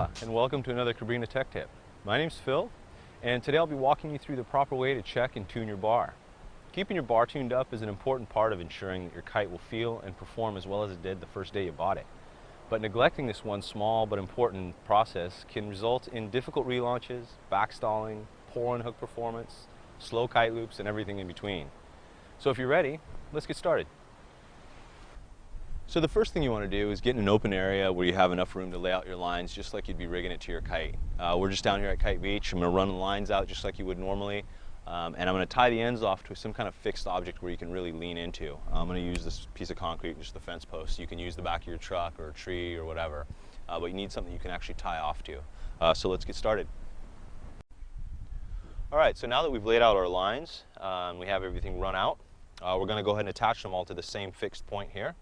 Aloha and welcome to another Cabrinha Tech Tip. My name's Phil and today I'll be walking you through the proper way to check and tune your bar. Keeping your bar tuned up is an important part of ensuring that your kite will feel and perform as well as it did the first day you bought it. But neglecting this one small but important process can result in difficult relaunches, backstalling, poor unhook performance, slow kite loops, and everything in between. So if you're ready, let's get started. So the first thing you want to do is get in an open area where you have enough room to lay out your lines just like you'd be rigging it to your kite. We're just down here at Kite Beach. I'm going to run the lines out just like you would normally, and I'm going to tie the ends off to some kind of fixed object where you can really lean into. I'm going to use this piece of concrete, just the fence post. You can use the back of your truck or a tree or whatever, but you need something you can actually tie off to. So let's get started. All right, so now that we've laid out our lines and we have everything run out, we're going to go ahead and attach them all to the same fixed point here.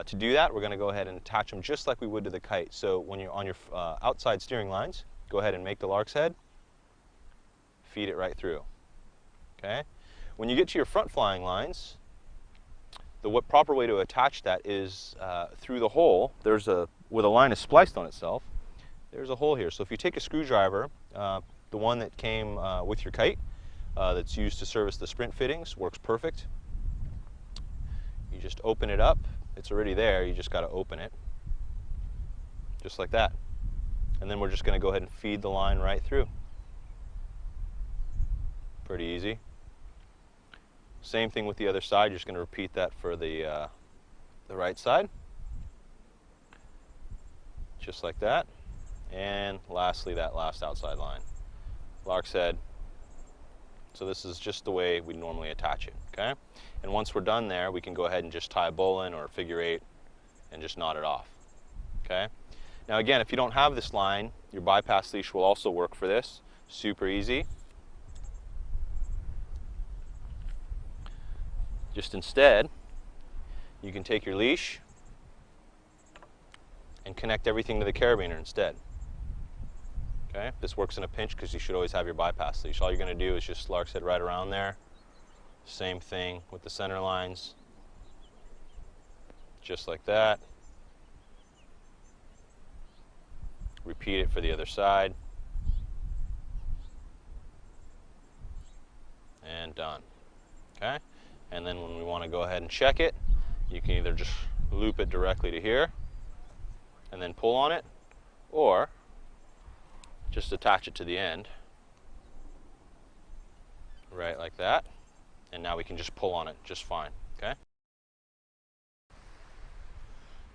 To do that, we're going to go ahead and attach them just like we would to the kite. So when you're on your outside steering lines, go ahead and make the lark's head, feed it right through. Okay? When you get to your front flying lines, the proper way to attach that is through the hole. There's where the line is spliced on itself, there's a hole here. So if you take a screwdriver, the one that came with your kite, that's used to service the sprint fittings, works perfect. You just open it up. It's already there, you just got to open it, just like that. And then we're just going to go ahead and feed the line right through. Pretty easy. Same thing with the other side, you're just going to repeat that for the right side. Just like that. And lastly, that last outside line. Lark's head. So this is just the way we normally attach it, okay? And once we're done there, we can go ahead and just tie a bowline or a figure eight and just knot it off, okay? Now again, if you don't have this line, your bypass leash will also work for this. Super easy. Just instead, you can take your leash and connect everything to the carabiner instead. Okay, this works in a pinch because you should always have your bypass leash. All you're going to do is just lark's head right around there. Same thing with the center lines. Just like that. Repeat it for the other side. And done. Okay? And then when we want to go ahead and check it, you can either just loop it directly to here and then pull on it, or just attach it to the end, right like that, and now we can just pull on it just fine, okay?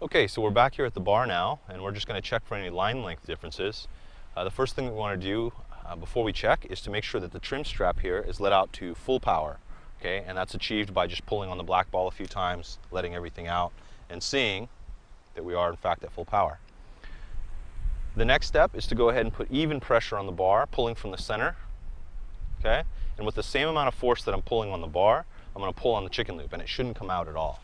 Okay, so we're back here at the bar now, and we're just going to check for any line length differences. The first thing we want to do before we check is to make sure that the trim strap here is let out to full power, okay? And that's achieved by just pulling on the black ball a few times, letting everything out, and seeing that we are in fact at full power. The next step is to go ahead and put even pressure on the bar, pulling from the center, okay? And with the same amount of force that I'm pulling on the bar, I'm going to pull on the chicken loop, and it shouldn't come out at all.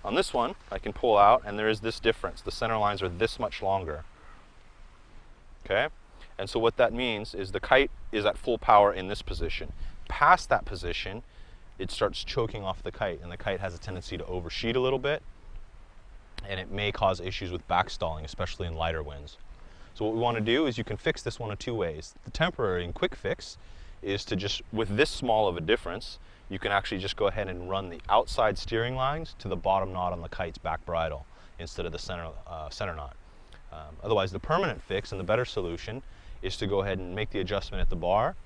On this one, I can pull out, and there is this difference. The center lines are this much longer, okay? And so what that means is the kite is at full power in this position. Past that position, it starts choking off the kite, and the kite has a tendency to oversheet a little bit, and it may cause issues with backstalling, especially in lighter winds. So what we want to do is you can fix this one of two ways. The temporary and quick fix is to just, with this small of a difference, you can actually just go ahead and run the outside steering lines to the bottom knot on the kite's back bridle instead of the center knot. Otherwise, the permanent fix and the better solution is to go ahead and make the adjustment at the bar,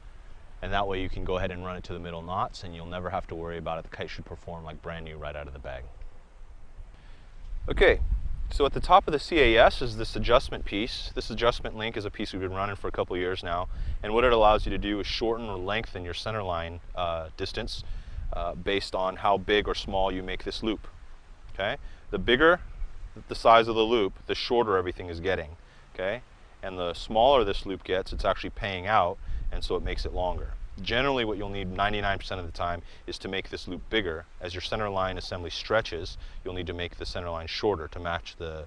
and that way you can go ahead and run it to the middle knots and you'll never have to worry about it. The kite should perform like brand new right out of the bag. Okay. So at the top of the CAS is this adjustment piece. This adjustment link is a piece we've been running for a couple years now, and what it allows you to do is shorten or lengthen your center line distance based on how big or small you make this loop. Okay? The bigger the size of the loop, the shorter everything is getting. Okay? And the smaller this loop gets, it's actually paying out, and so it makes it longer. Generally what you'll need 99% of the time is to make this loop bigger. As your center line assembly stretches, you'll need to make the center line shorter to match the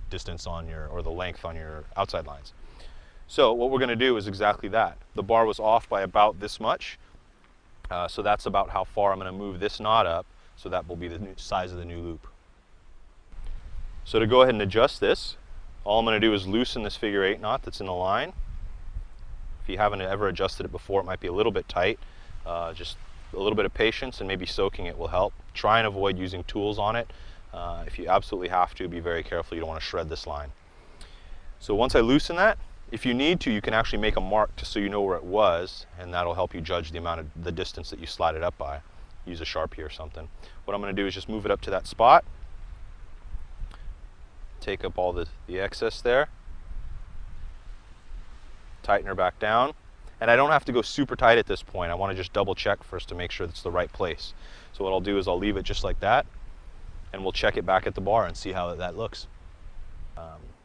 distance on your, or the length on your outside lines. So what we're going to do is exactly that. The bar was off by about this much, so that's about how far I'm going to move this knot up, so that will be the size of the new loop. So to go ahead and adjust this, All I'm going to do is loosen this figure 8 knot that's in the line. If you haven't ever adjusted it before, it might be a little bit tight. Just a little bit of patience and maybe soaking it will help. Try and avoid using tools on it. If you absolutely have to, be very careful. You don't want to shred this line. So once I loosen that, if you need to, you can actually make a mark just so you know where it was, and that'll help you judge the distance that you slide it up by. Use a Sharpie or something. What I'm going to do is just move it up to that spot, take up all the excess there, tighten her back down, and I don't have to go super tight at this point. I want to just double check first to make sure it's the right place. So what I'll do is I'll leave it just like that, and we'll check it back at the bar and see how that looks.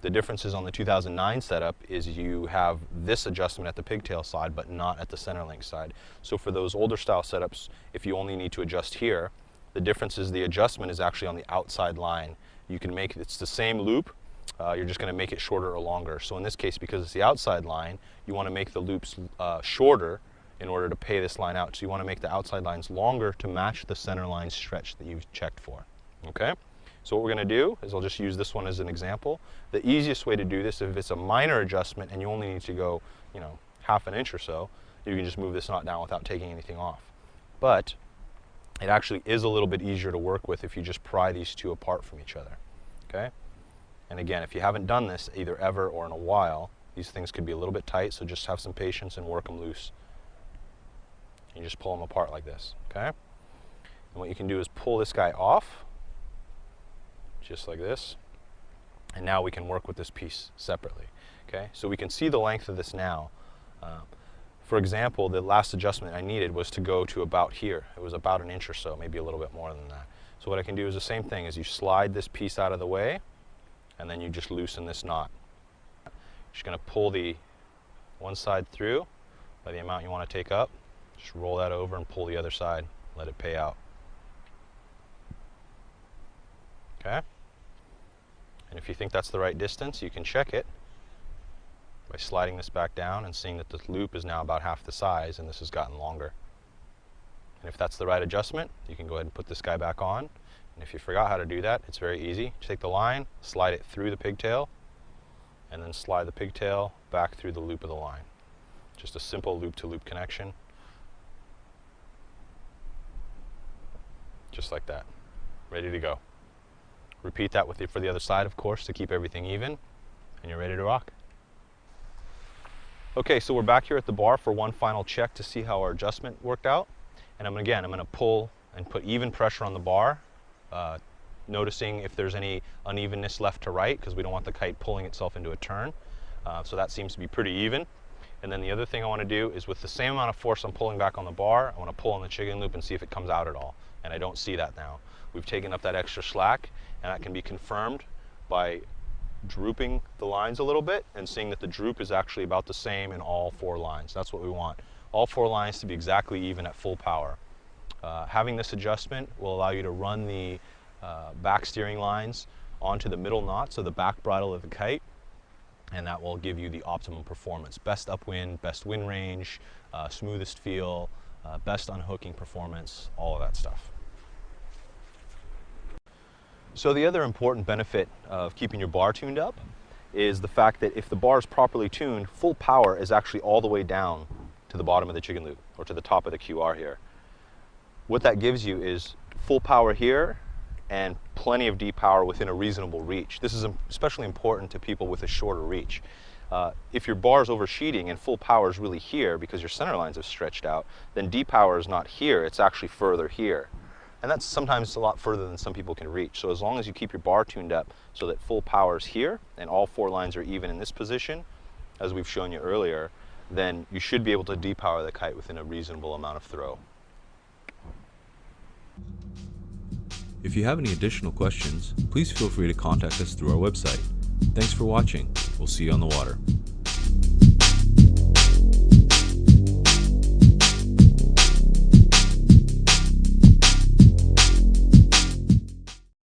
The differences on the 2009 setup is you have this adjustment at the pigtail side but not at the center link side. So for those older style setups, if you only need to adjust here, the difference is the adjustment is actually on the outside line. You can make it's the same loop, you're just going to make it shorter or longer. So in this case, because it's the outside line, you want to make the loops shorter in order to pay this line out. So you want to make the outside lines longer to match the center line stretch that you've checked for. Okay? So what we're going to do is I'll just use this one as an example. The easiest way to do this, if it's a minor adjustment and you only need to go, you know, ½ an inch or so, you can just move this knot down without taking anything off. But it actually is a little bit easier to work with if you just pry these two apart from each other. Okay? And again, if you haven't done this either ever or in a while, these things could be a little bit tight, so just have some patience and work them loose. You just pull them apart like this. Okay? And what you can do is pull this guy off, just like this, and now we can work with this piece separately. Okay, so we can see the length of this now. For example, the last adjustment I needed was to go to about here. It was about an inch or so, maybe a little bit more than that. So what I can do is the same thing, is you slide this piece out of the way, and then you just loosen this knot. Just going to pull the one side through by the amount you want to take up. Just roll that over and pull the other side. Let it pay out. Okay? And if you think that's the right distance, you can check it by sliding this back down and seeing that the loop is now about half the size and this has gotten longer. And if that's the right adjustment, you can go ahead and put this guy back on. And if you forgot how to do that, it's very easy. Take the line, slide it through the pigtail, and then slide the pigtail back through the loop of the line. Just a simple loop-to-loop connection. Just like that. Ready to go. Repeat that for the other side, of course, to keep everything even, and you're ready to rock. Okay, so we're back here at the bar for one final check to see how our adjustment worked out. And I'm going to pull and put even pressure on the bar, noticing if there's any unevenness left to right, because we don't want the kite pulling itself into a turn. So that seems to be pretty even. And then the other thing I want to do is, with the same amount of force I'm pulling back on the bar, I want to pull on the chicken loop and see if it comes out at all. And I don't see that now. We've taken up that extra slack, and that can be confirmed by drooping the lines a little bit and seeing that the droop is actually about the same in all 4 lines. That's what we want. All 4 lines to be exactly even at full power. Having this adjustment will allow you to run the back steering lines onto the middle knot, so the back bridle of the kite, and that will give you the optimum performance. Best upwind, best wind range, smoothest feel, best unhooking performance, all of that stuff. So the other important benefit of keeping your bar tuned up is the fact that if the bar is properly tuned, full power is actually all the way down to the bottom of the chicken loop, or to the top of the QR here. What that gives you is full power here and plenty of deep power within a reasonable reach. This is especially important to people with a shorter reach. If your bar is oversheeting and full power is really here because your center lines have stretched out, then deep power is not here, it's actually further here. And that's sometimes a lot further than some people can reach. So as long as you keep your bar tuned up so that full power is here and all 4 lines are even in this position, as we've shown you earlier, then you should be able to depower the kite within a reasonable amount of throw. If you have any additional questions, please feel free to contact us through our website. Thanks for watching. We'll see you on the water.